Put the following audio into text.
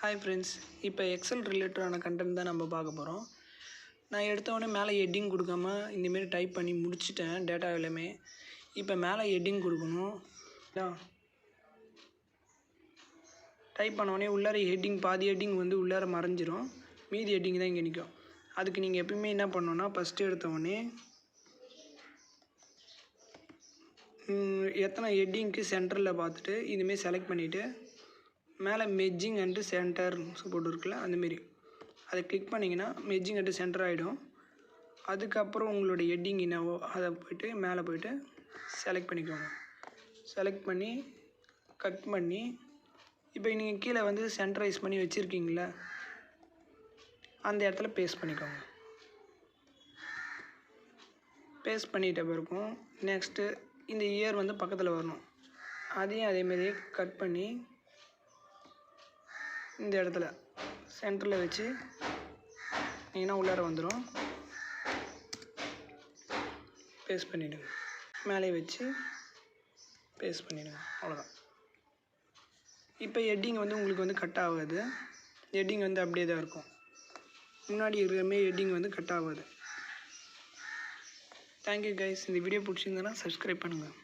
Hi friends, இப்போ XL ரிலேட்டடான content தான் நம்ம பார்க்க போகிறோம். நான் எடுத்தவொடனே மேலே ஹெட்டிங் கொடுக்காம இந்தமாரி டைப் பண்ணி முடிச்சிட்டேன் டேட்டா எல்லாமே. இப்போ மேலே ஹெட்டிங் கொடுக்கணும். டைப் பண்ணோடனே உள்ளார ஹெட்டிங் பாதி ஹெட்டிங் வந்து உள்ளார மறைஞ்சிரும், மீதி ஹெட்டிங் தான் இங்கே நிற்கும். அதுக்கு நீங்கள் எப்பயுமே என்ன பண்ணணுன்னா, ஃபஸ்ட்டு எடுத்தவொடனே எத்தனை ஹெட்டிங்க்கு சென்டரில் பார்த்துட்டு இதுமாரி செலக்ட் பண்ணிவிட்டு மேலே மெர்ஜிங் அண்டு சென்டர் போட்டு இருக்குல்ல, அந்தமாரி அதை கிளிக் பண்ணிங்கன்னா மெர்ஜிங் அண்டு சென்டர் ஆகிடும். அதுக்கப்புறம் உங்களோட ஹெட்டிங் என்னவோ அதை போய்ட்டு மேலே போய்ட்டு செலக்ட் பண்ணிக்கோங்க. செலக்ட் பண்ணி கட் பண்ணி இப்போ நீங்கள் கீழே வந்து சென்டரைஸ் பண்ணி வச்சுருக்கீங்களா, அந்த இடத்துல பேஸ்ட் பண்ணிக்கோங்க. பேஸ்ட் பண்ணிட்ட பிறகும் நெக்ஸ்ட்டு இந்த இயர் வந்து பக்கத்தில் வரணும். அதையும் அதேமாரியே கட் பண்ணி இந்த இடத்துல சென்டரில் வச்சு நீங்கன்னா உள்ளார வந்துடும். பேஸ்ட் பண்ணிவிடுங்க. மேலே வச்சு பேஸ்ட் பண்ணிவிடுங்க. அவ்வளோதான். இப்போ ஹெட்டிங் வந்து உங்களுக்கு வந்து கட் ஆகாது. ஹெட்டிங் வந்து அப்படியே தான் இருக்கும். முன்னாடி இருக்கிற மாரி ஹெட்டிங் வந்து கட் ஆகாது. Thank you guys. இந்த வீடியோ பிடிச்சிருந்ததுன்னா சப்ஸ்கிரைப் பண்ணுங்கள்.